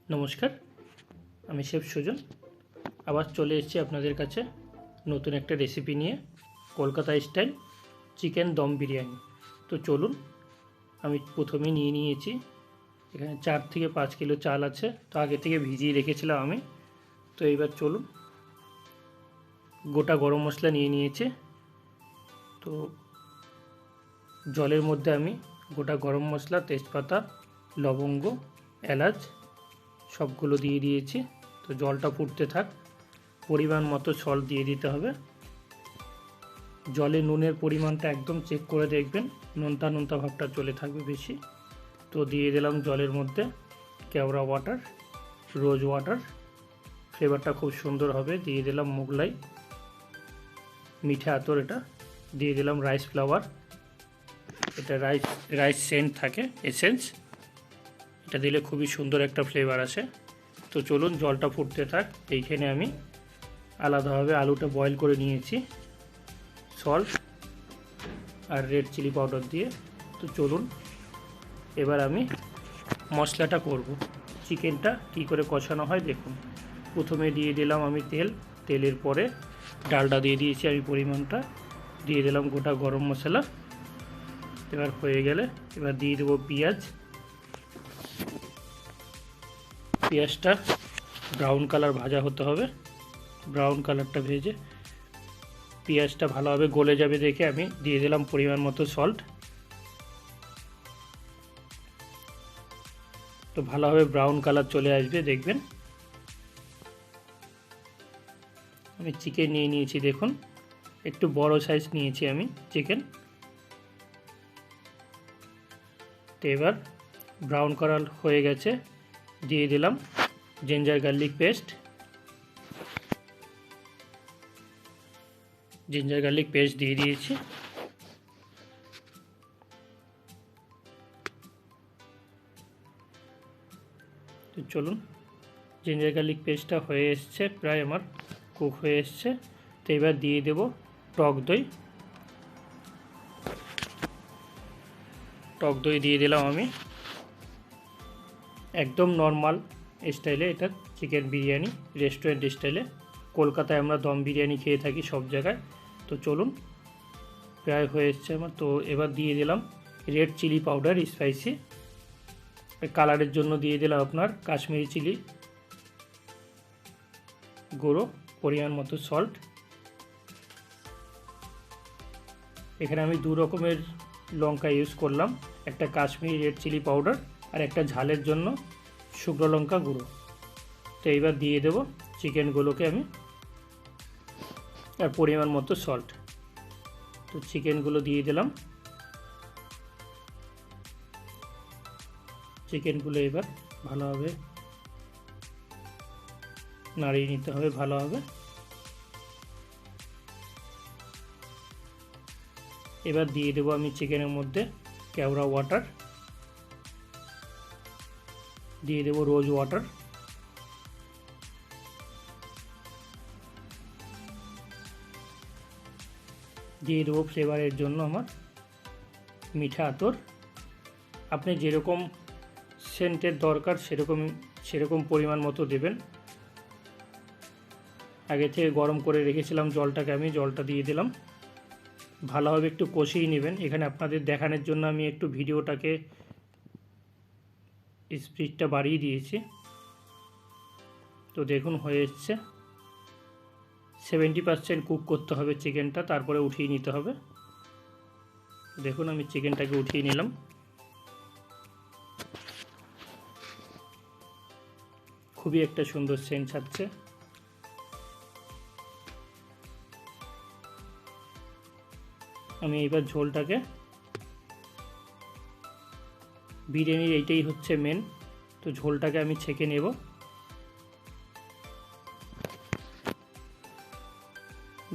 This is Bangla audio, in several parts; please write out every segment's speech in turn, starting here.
নমস্কার, আমি শেফ সুজন। আবার চলে এসেছি আপনাদের কাছে নতুন একটা রেসিপি নিয়ে, কলকাতা স্টাইল চিকেন দম বিরিয়ানি। তো চলুন, আমি প্রথমে নিয়ে নিয়েছি এখানে 4 থেকে 5 কিলো চাল আছে, তো আগে থেকে ভিজিয়ে রেখেছিলাম আমি। তো এইবার চলুন, গোটা গরম মশলা নিয়ে নিয়েছি। তো জলের মধ্যে আমি গোটা গরম মশলা, তেজপাতা, লবঙ্গ, এলাচ সবগুলো দিয়ে দিয়েছি। তো জলটা ফুটতে থাক। পরিমাণ মতো সল্ট দিয়ে দিতে হবে। জলে নুনের পরিমাণটা একদম চেক করে দেখবেন, নোনতা নোনতা ভাবটা চলে থাকবে বেশি। তো দিয়ে দিলাম জলের মধ্যে কেওড়া ওয়াটার, রোজ ওয়াটার, ফ্লেভারটা খুব সুন্দর হবে। দিয়ে দিলাম মোগলাই, মিঠা আতর, এটা দিয়ে দিলাম রাইস ফ্লাওয়ার, এটা রাইস সেন্ট থাকে, এসেন্স, এটা দিলে খুবই সুন্দর একটা ফ্লেভার আসে। তো চলুন, জলটা ফুটতে থাক। এইখানে আমি আলাদাভাবে আলুটা বয়েল করে নিয়েছি সল্ট আর রেড চিলি পাউডার দিয়ে। তো চলুন, এবার আমি মশলাটা করব। চিকেনটা কী করে কষানো হয় দেখুন। প্রথমে দিয়ে দিলাম আমি তেলের পরে ডালটা দিয়ে দিয়েছি আমি পরিমাণটা, দিয়ে দিলাম গোটা গরম মশলা। এবার হয়ে গেলে এবার দিয়ে দেবো পেঁয়াজটা ব্রাউন কালার ভাজা হতে হবে। ব্রাউন কালারটা ভেজে পেঁয়াজটা ভালোভাবে গলে যাবে দেখে আমি দিয়ে দিলাম পরিমাণ মতো সল্ট। তো ভালোভাবে ব্রাউন কালার চলে আসবে দেখবেন। আমি চিকেন নিয়ে নিয়েছি, দেখুন একটু বড় সাইজ নিয়েছি আমি চিকেন। তো এবার ব্রাউন কালার হয়ে গেছে, দিয়ে দিলাম জিঞ্জার গার্লিক পেস্ট। দিয়ে দিয়েছি। তো চলুন, জিঞ্জার গার্লিক পেস্টটা হয়ে এসছে, প্রায় আমার কুক হয়ে এসছে। তো এবার দিয়ে দেব টক দই দিয়ে দিলাম আমি একদম নর্মাল স্টাইলে। এটা চিকেন বিরিয়ানি রেস্টুরেন্ট স্টাইলে। কলকাতায় আমরা দম বিরিয়ানি খেয়ে থাকি সব জায়গায়। তো চলুন, প্রায় হয়ে এসছে আমার। তো এবার দিয়ে দিলাম রেড চিলি পাউডার, স্পাইসি কালারের জন্য দিয়ে দিলাম আপনার কাশ্মীরি চিলি গুঁড়ো, পরিমাণ মতো সল্ট। এখানে আমি 2 রকমের লঙ্কা ইউজ করলাম, একটা কাশ্মীরি রেড চিলি পাউডার আর একটা ঝালের জন্য শুকনো লঙ্কা গুঁড়ো। তো এইবার দিয়ে দেব চিকেনগুলোকে আমি, আর পরিমাণ মতো সল্ট। তো চিকেনগুলো দিয়ে দিলাম। চিকেনগুলো এবার ভালোভাবে নাড়িয়ে নিতে হবে ভালোভাবে। এবার দিয়ে দেবো আমি চিকেনের মধ্যে কেওড়া ওয়াটার, দিয়ে দেবো রোজ ওয়াটার, দিয়ে দেবো ফ্লেভারের জন্য আমার মিঠা আতর। আপনি যেরকম সেন্টের দরকার সেরকম পরিমাণ মতো দেবেন। আগে থেকে গরম করে রেখেছিলাম জলটাকে, আমি জলটা দিয়ে দিলাম। ভালোভাবে একটু কষিয়ে নেবেন। এখানে আপনাদের দেখানোর জন্য আমি একটু ভিডিওটাকে স্পিডটা বাড়িয়ে দিয়েছি। তো দেখুন হয়ে এসছে। 70% কুক করতে হবে চিকেনটা, তারপরে উঠিয়ে নিতে হবে। দেখুন আমি চিকেনটাকে উঠিয়ে নিলাম। খুবই একটা সুন্দর সেন্ট ছাড়ছে। আমি এবার ঝোলটাকে, বিরিয়ানির এইটাই হচ্ছে মেন, তো ঝোলটাকে আমি ছেঁকে নেব।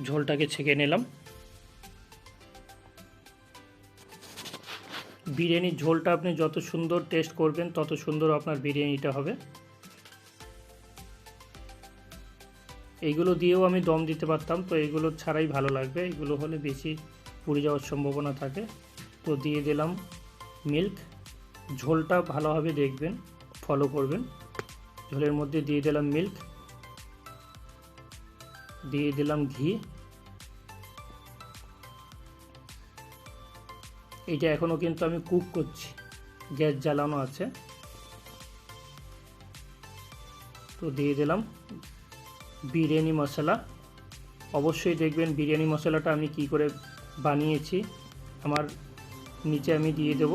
ঝোলটাকে ছেঁকে নিলাম। বিরিয়ানির ঝোলটা আপনি যত সুন্দর টেস্ট করবেন তত সুন্দর আপনার বিরিয়ানিটা হবে। এইগুলো দিয়েও আমি দম দিতে পারতাম, তো এইগুলো ছাড়াই ভালো লাগবে, এগুলো হলে বেশি পুড়ে যাওয়ার সম্ভাবনা থাকে। তো দিয়ে দিলাম মিল্ক। ঝোলটা ভালোভাবে দেখবেন, ফলো করবেন। ঝোলের মধ্যে দিয়ে দিলাম মিল্ক, দিয়ে দিলাম ঘি। এইটা এখনও কিন্তু আমি কুক করছি, গ্যাস জ্বালানো আছে। তো দিয়ে দিলাম বিরিয়ানি মশলা। অবশ্যই দেখবেন বিরিয়ানি মশলাটা আমি কি করে বানিয়েছি, আমার নিচে আমি দিয়ে দেব,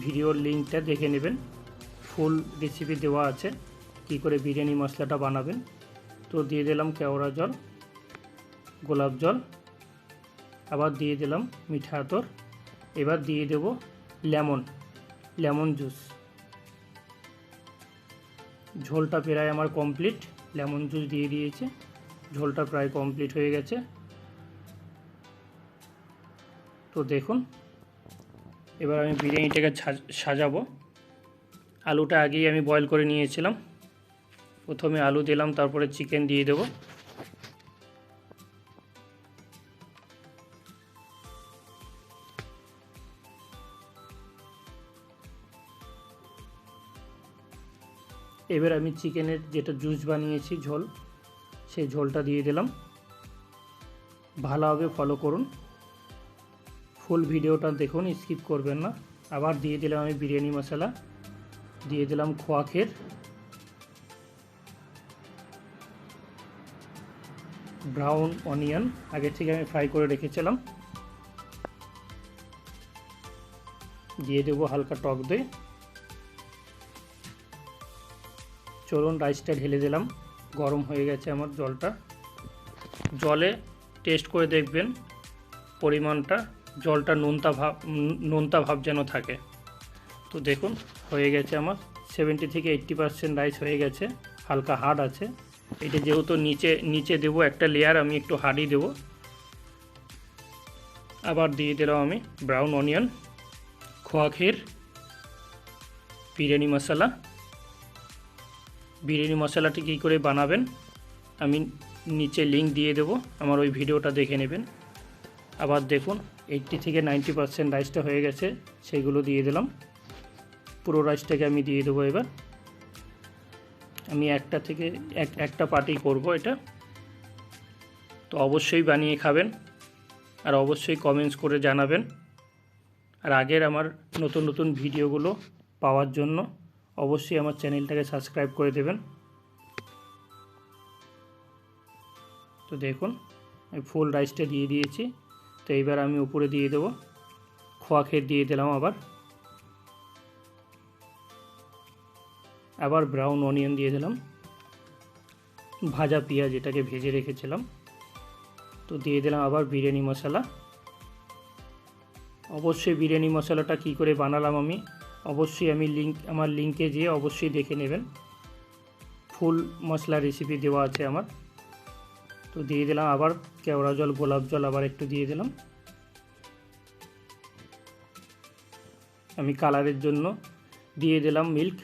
ভিডিওর লিঙ্কটা দেখে নেবেন, ফুল রেসিপি দেওয়া আছে কি করে বিরিয়ানি মশলাটা বানাবেন। তো দিয়ে দিলাম কেওড়া জল, গোলাপ জল, আবার দিয়ে দিলাম মিঠা আতর। এবার দিয়ে দেব লেমন জুস। ঝোলটা প্রায় আমার কমপ্লিট, লেমন জুস দিয়ে দিয়েছে, ঝোলটা প্রায় কমপ্লিট হয়ে গেছে। তো দেখুন, এবার আমি বিরিয়ানিটাকে সাজাবো। আলুটা আগেই আমি বয়েল করে নিয়েছিলাম, প্রথমে আলু দিলাম, তারপরে চিকেন দিয়ে দেব। এবার আমি চিকেনের যেটা জুস বানিয়েছি ঝোল, সেই ঝোলটা দিয়ে দিলাম। ভালোভাবে ফলো করুন, ফুল ভিডিওটা দেখুন, স্কিপ করবেন না। আবার দিয়ে দিলাম আমি বিরিয়ানি মশলা, দিয়ে দিলাম খোয়া ক্ষীর, ব্রাউন অনিয়ন আগে থেকে আমি ফ্রাই করে রেখেছিলাম, দিয়ে দেবো হালকা টক দই। চলুন রাইসটা ঢেলে দিলাম, গরম হয়ে গেছে আমার জলটা। জলে টেস্ট করে দেখবেন পরিমাণটা, জলটা নোনতা ভাব যেন থাকে। তো দেখুন হয়ে গেছে আমার 70 থেকে 80% রাইস হয়ে গেছে, হালকা হার্ড আছে। এটা যেহেতু নিচে দেবো একটা লেয়ার, আমি একটু হার্ডই দেবো। আবার দিয়ে দিলাম আমি ব্রাউন অনিয়ন, খোয়া ক্ষীর, বিরিয়ানি মশলা। বিরিয়ানি মশলাটি কী করে বানাবেন আমি নিচে লিঙ্ক দিয়ে দেবো, আমার ওই ভিডিওটা দেখে নেবেন। আবার দেখুন 80 থেকে 90% রাইসটা হয়ে গেছে, সেইগুলো দিয়ে দিলাম। পুরো রাইসটাকে আমি দিয়ে দেবো। এবার আমি একটা পার্টি করব এটা। তো অবশ্যই বানিয়ে খাবেন, আর অবশ্যই কমেন্টস করে জানাবেন। আর আগের আমার নতুন ভিডিওগুলো পাওয়ার জন্য অবশ্যই আমার চ্যানেলটাকে সাবস্ক্রাইব করে দেবেন। তো দেখুন আমি ফুল রাইসটা দিয়ে দিয়েছি। তো এইবার আমি উপরে দিয়ে দেবো খোয়া ক্ষীর, দিয়ে দিলাম আবার ব্রাউন অনিয়ন দিয়ে দিলাম, ভাজা পেঁয়াজ এটাকে ভেজে রেখেছিলাম। তো দিয়ে দিলাম আবার বিরিয়ানি মশলা। অবশ্যই বিরিয়ানি মশলাটা কি করে বানালাম আমি অবশ্যই আমার লিঙ্কে যেয়ে অবশ্যই দেখে নেবেন, ফুল মশলা রেসিপি দেওয়া আছে আমার। তো দিয়ে দিলাম আবার কেওড়া জল, গোলাপ জল আবার একটু দিয়ে দিলাম। আমি কালারের জন্য দিয়ে দিলাম মিল্ক।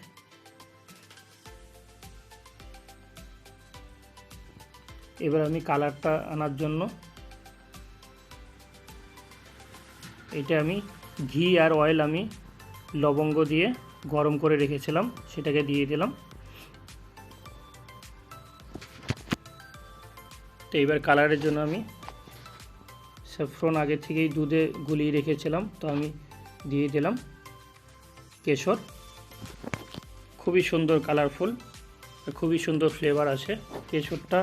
এবার আমি কালারটা আনার জন্য এটা আমি ঘি আর অয়েল আমি লবঙ্গ দিয়ে গরম করে রেখেছিলাম, সেটাকে দিয়ে দিলাম। তো এবার কালারের জন্য আমি স্যাফরন আগে থেকেই দুধে গুলিয়ে রেখেছিলাম, তো আমি দিয়ে দিলাম কেশর। খুবই সুন্দর কালারফুল, খুবই সুন্দর ফ্লেভার আসে কেশরটা।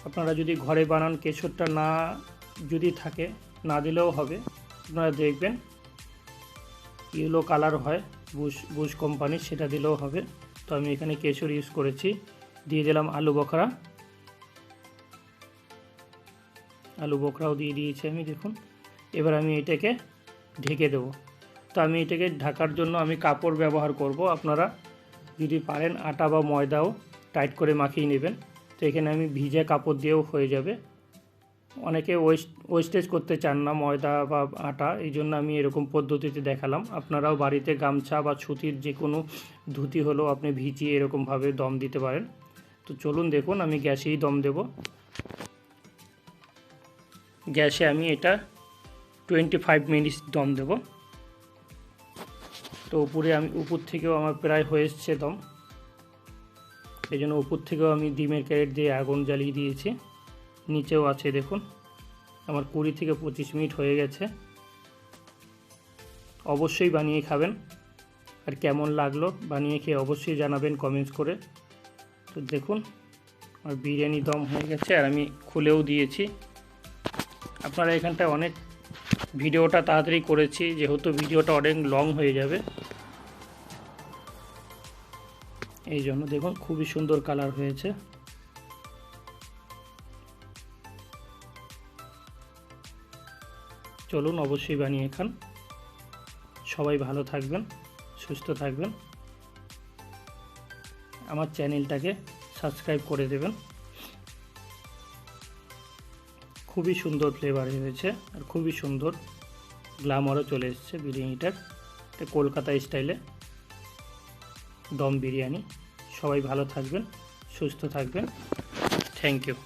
আপনারা যদি ঘরে বানান, কেশরটা যদি থাকে না দিলেও হবে, আপনারা দেখবেন ইয়েলো কালার হয় বুশ কোম্পানির, সেটা দিলেও হবে। তো আমি এখানে কেশর ইউজ করেছি। দিয়ে দিলাম আলু বখরাও দিয়ে দিয়েছি আমি, দেখুন। এবার আমি এটাকে ঢেকে দেবো। তো আমি এটাকে ঢাকার জন্য আমি কাপড় ব্যবহার করব। আপনারা যদি পারেন আটা বা ময়দাও টাইট করে মাখিয়ে নেবেন। তো এখানে আমি ভিজা কাপড় দিয়েও হয়ে যাবে। অনেকে ওয়েস্টেজ করতে চান না ময়দা বা আটা, এই জন্য আমি এরকম পদ্ধতিতে দেখালাম। আপনারাও বাড়িতে গামছা বা সুতির যে কোনো ধুতি হলো আপনি ভিজিয়ে এরকমভাবে দম দিতে পারেন। তো চলুন দেখুন, আমি গ্যাসেই দম দেব। গ্যাসে আমি এটা 25 মিনিট দম দেব। তো উপর থেকেও আমার প্রায় হয়ে এসছে দম। এই জন্য উপর থেকেও আমি ডিমের ক্যারেট দিয়ে আগুন জ্বালিয়ে দিয়েছি। নিচেও আছে দেখুন, আমার 20 থেকে 25 মিনিট হয়ে গেছে। অবশ্যই বানিয়ে খাবেন, আর কেমন লাগলো বানিয়ে খেয়ে অবশ্যই জানাবেন কমেন্টস করে। তো দেখুন আমার বিরিয়ানি দম হয়ে গেছে, আর আমি খুলেও দিয়েছি। আপনারা এখানটায় অনেক ভিডিওটা তাড়াতাড়ি করেছি, যেহেতু ভিডিওটা অনেক লং হয়ে যাবে, এই জন্য। দেখুন খুবই সুন্দর কালার হয়েছে। চলুন অবশ্যই বানিয়ে খান। সবাই ভালো থাকবেন, সুস্থ থাকবেন। আমার চ্যানেলটাকে সাবস্ক্রাইব করে দেবেন। খুবই সুন্দর ফ্লেভার হয়েছে, আর খুবই সুন্দর গ্ল্যামারও চলে এসেছে বিরিয়ানিটার। এটা কলকাতা স্টাইলে দম বিরিয়ানি। সবাই ভালো থাকবেন, সুস্থ থাকবেন। Thank you.